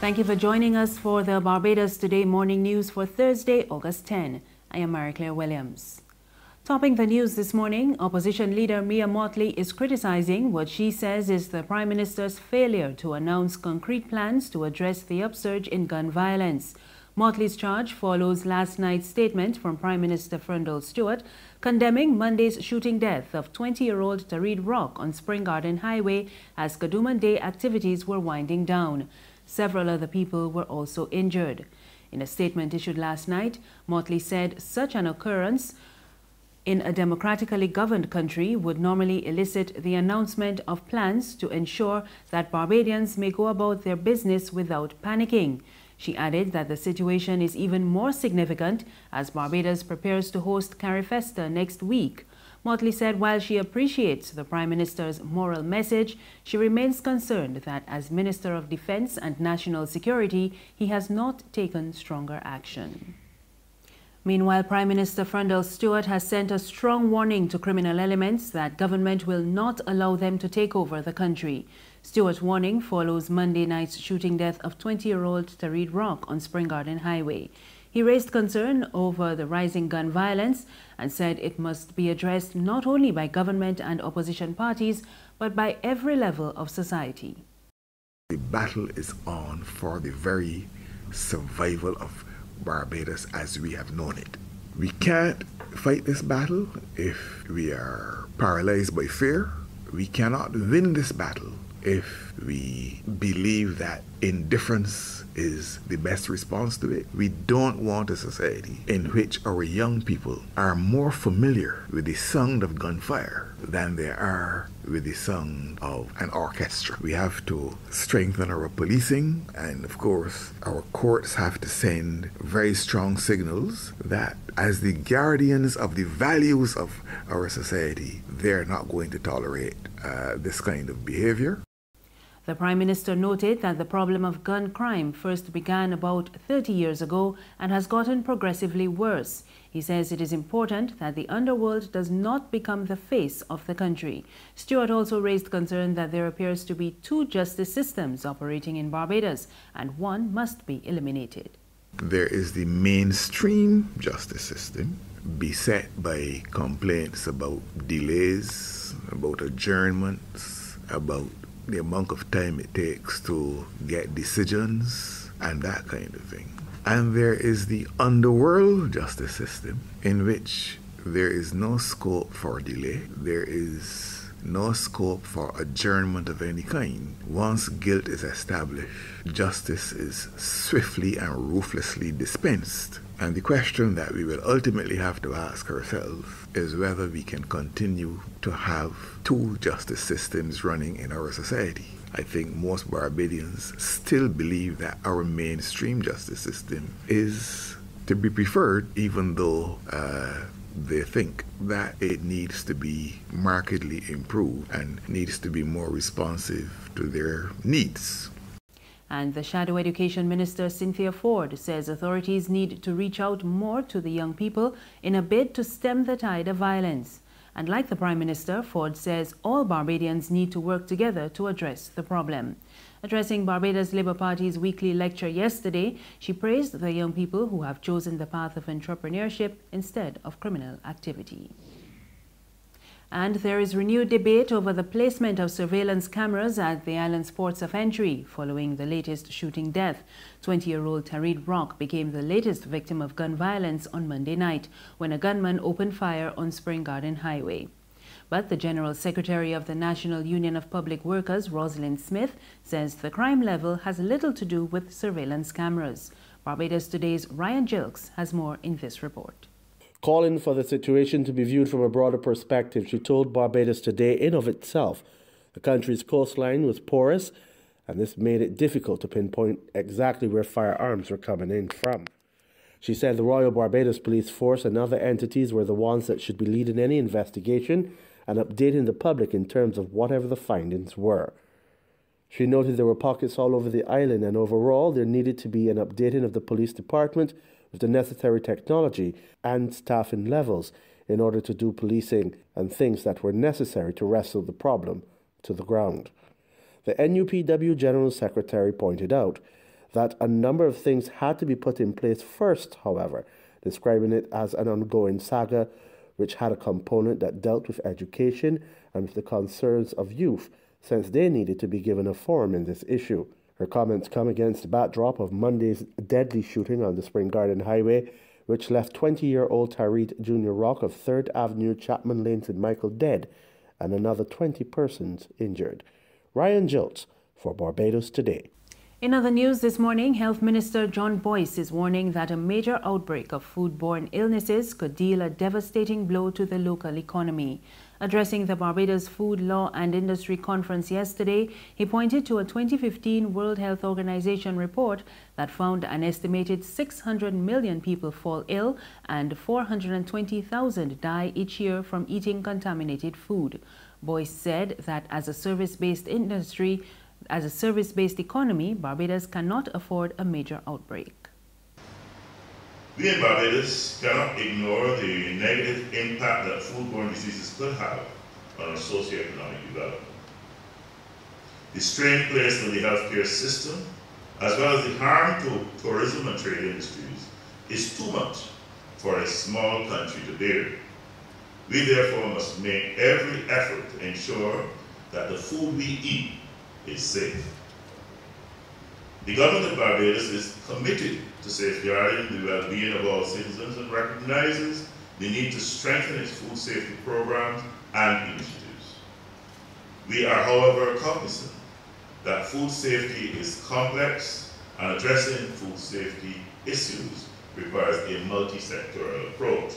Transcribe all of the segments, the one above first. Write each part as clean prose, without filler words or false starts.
Thank you for joining us for the Barbados Today morning news for Thursday, August 10. I am Mary-Claire Williams. Topping the news this morning, opposition leader Mia Mottley is criticizing what she says is the Prime Minister's failure to announce concrete plans to address the upsurge in gun violence. Mottley's charge follows last night's statement from Prime Minister Freundel Stuart condemning Monday's shooting death of 20-year-old Tarid Rock on Spring Garden Highway as Kadooman Day activities were winding down. Several other people were also injured. In a statement issued last night, Mottley said such an occurrence in a democratically governed country would normally elicit the announcement of plans to ensure that Barbadians may go about their business without panicking. She added that the situation is even more significant as Barbados prepares to host Carifesta next week. Mottley said while she appreciates the Prime Minister's moral message, she remains concerned that as Minister of Defence and National Security, he has not taken stronger action. Meanwhile, Prime Minister Freundel Stuart has sent a strong warning to criminal elements that government will not allow them to take over the country. Stuart's warning follows Monday night's shooting death of 20-year-old Tarid Rock on Spring Garden Highway. He raised concern over the rising gun violence and said it must be addressed not only by government and opposition parties, but by every level of society. The battle is on for the very survival of Barbados as we have known it. We can't fight this battle if we are paralyzed by fear. We cannot win this battle if we believe that indifference is the best response to it. We don't want a society in which our young people are more familiar with the sound of gunfire than they are with the sound of an orchestra. We have to strengthen our policing, and of course our courts have to send very strong signals that as the guardians of the values of our society, they're not going to tolerate this kind of behavior. The Prime Minister noted that the problem of gun crime first began about 30 years ago and has gotten progressively worse. He says it is important that the underworld does not become the face of the country. Stuart also raised concern that there appears to be two justice systems operating in Barbados and one must be eliminated. There is the mainstream justice system beset by complaints about delays, about adjournments, about the amount of time it takes to get decisions and that kind of thing. And there is the underworld justice system in which there is no scope for delay. There is no scope for adjournment of any kind. Once guilt is established, justice is swiftly and ruthlessly dispensed. And the question that we will ultimately have to ask ourselves is whether we can continue to have two justice systems running in our society. I think most Barbadians still believe that our mainstream justice system is to be preferred, even though they think that it needs to be markedly improved and needs to be more responsive to their needs. And the Shadow Education Minister Cynthia Ford says authorities need to reach out more to the young people in a bid to stem the tide of violence. And like the Prime Minister, Ford says all Barbadians need to work together to address the problem. Addressing Barbados Labour Party's weekly lecture yesterday, she praised the young people who have chosen the path of entrepreneurship instead of criminal activity. And there is renewed debate over the placement of surveillance cameras at the island's ports of entry following the latest shooting death. 20-year-old Tarid Rock became the latest victim of gun violence on Monday night when a gunman opened fire on Spring Garden Highway. But the General Secretary of the National Union of Public Workers, Rosalind Smith, says the crime level has little to do with surveillance cameras. Barbados Today's Ryan Gilks has more in this report. Calling for the situation to be viewed from a broader perspective, she told Barbados Today in of itself, the country's coastline was porous, and this made it difficult to pinpoint exactly where firearms were coming in from. She said the Royal Barbados Police Force and other entities were the ones that should be leading any investigation and updating the public in terms of whatever the findings were. She noted there were pockets all over the island, and overall there needed to be an updating of the police department with the necessary technology and staffing levels in order to do policing and things that were necessary to wrestle the problem to the ground. The NUPW General Secretary pointed out that a number of things had to be put in place first, however, describing it as an ongoing saga which had a component that dealt with education and with the concerns of youth, since they needed to be given a forum in this issue. Her comments come against the backdrop of Monday's deadly shooting on the Spring Garden Highway, which left 20-year-old Tareet Jr. Rock of 3rd Avenue, Chapman Lane, St. Michael dead and another 20 persons injured. Ryan Joltz for Barbados Today. In other news this morning, Health Minister John Boyce is warning that a major outbreak of foodborne illnesses could deal a devastating blow to the local economy. Addressing the Barbados Food, Law and Industry Conference yesterday, he pointed to a 2015 World Health Organization report that found an estimated 600 million people fall ill and 420,000 die each year from eating contaminated food. Boyce said that as a service-based economy, Barbados cannot afford a major outbreak. We in Barbados cannot ignore the negative impact that foodborne diseases could have on our socioeconomic development. The strain placed on the healthcare system, as well as the harm to tourism and trade industries, is too much for a small country to bear. We therefore must make every effort to ensure that the food we eat is safe. The government of Barbados is committed to safeguarding the well-being of all citizens and recognizes the need to strengthen its food safety programs and initiatives. We are, however, cognizant that food safety is complex and addressing food safety issues requires a multi-sectoral approach.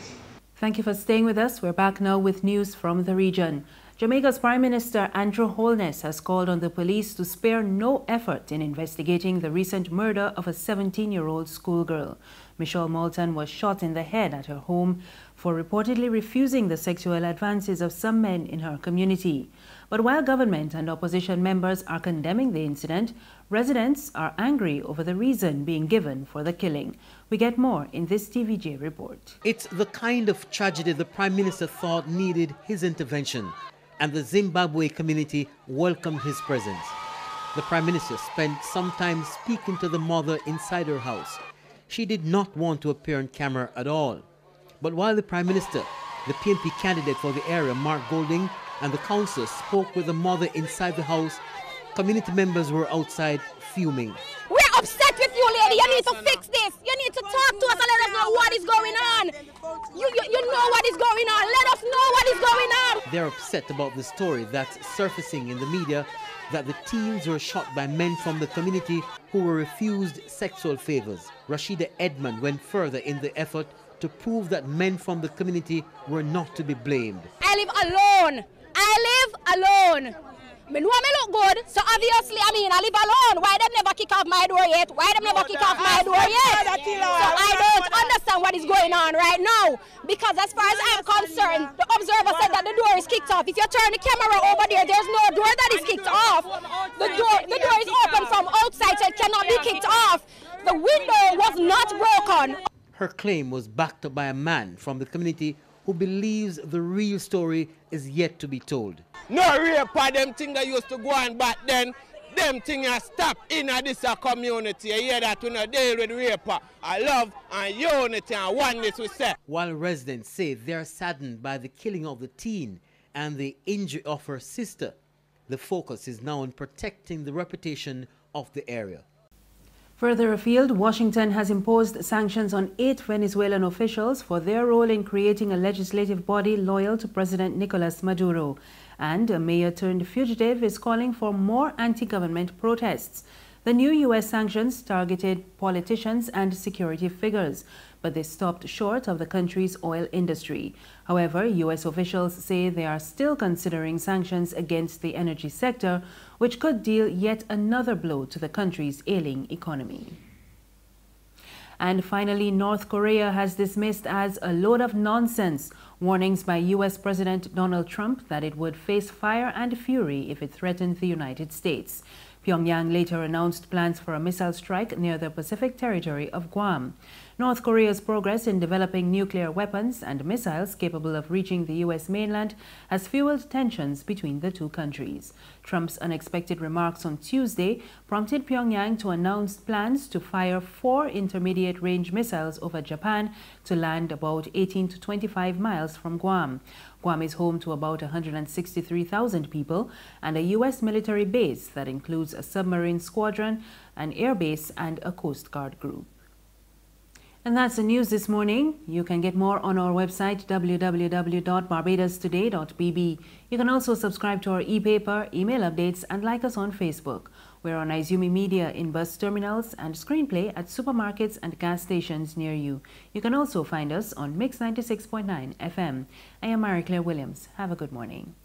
Thank you for staying with us. We're back now with news from the region. Jamaica's Prime Minister Andrew Holness has called on the police to spare no effort in investigating the recent murder of a 17-year-old schoolgirl. Michelle Moulton was shot in the head at her home for reportedly refusing the sexual advances of some men in her community. But while government and opposition members are condemning the incident, residents are angry over the reason being given for the killing. We get more in this TVJ report. It's the kind of tragedy the Prime Minister thought needed his intervention, and the Zimbabwe community welcomed his presence. The Prime Minister spent some time speaking to the mother inside her house. She did not want to appear on camera at all. But while the Prime Minister, the PNP candidate for the area, Mark Golding, and the councillor spoke with the mother inside the house, community members were outside fuming. We're upset with you, lady. You need to fix this. You need to talk to us and let us know what is going on. You know what is going on. Let us know what is going on. They're upset about the story that's surfacing in the media that the teens were shot by men from the community who were refused sexual favors. Rashida Edmond went further in the effort to prove that men from the community were not to be blamed. I live alone. Me know me look good, so obviously, I live alone. Why them never kick off my door yet? So I don't understand what is going on right now. Because as far as I'm concerned, the observer said that the door is kicked off. If you turn the camera over there, there's no door that is kicked off. The door is open from outside, so it cannot be kicked off. The window was not broken. Her claim was backed up by a man from the community who believes the real story is yet to be told. No rape for them things that used to go on back then. Them things are stopped in this community. You hear that we not deal with rape. I love and unity and oneness we say. While residents say they are saddened by the killing of the teen and the injury of her sister, the focus is now on protecting the reputation of the area. Further afield, Washington has imposed sanctions on 8 Venezuelan officials for their role in creating a legislative body loyal to President Nicolas Maduro. And a mayor-turned-fugitive is calling for more anti-government protests. The new U.S. sanctions targeted politicians and security figures, but they stopped short of the country's oil industry. However, U.S. officials say they are still considering sanctions against the energy sector, which could deal yet another blow to the country's ailing economy. And finally, North Korea has dismissed as a load of nonsense warnings by U.S. President Donald Trump that it would face fire and fury if it threatened the United States. Pyongyang later announced plans for a missile strike near the Pacific territory of Guam. North Korea's progress in developing nuclear weapons and missiles capable of reaching the U.S. mainland has fueled tensions between the two countries. Trump's unexpected remarks on Tuesday prompted Pyongyang to announce plans to fire 4 intermediate-range missiles over Japan to land about 18 to 25 miles from Guam. Guam is home to about 163,000 people and a U.S. military base that includes a submarine squadron, an air base, and a Coast Guard group. And that's the news this morning. You can get more on our website www.barbadostoday.bb. You can also subscribe to our e-paper, email updates, and like us on Facebook. We're on Izumi Media in bus terminals and Screenplay at supermarkets and gas stations near you. You can also find us on Mix 96.9 FM. I am Mary Claire Williams. Have a good morning.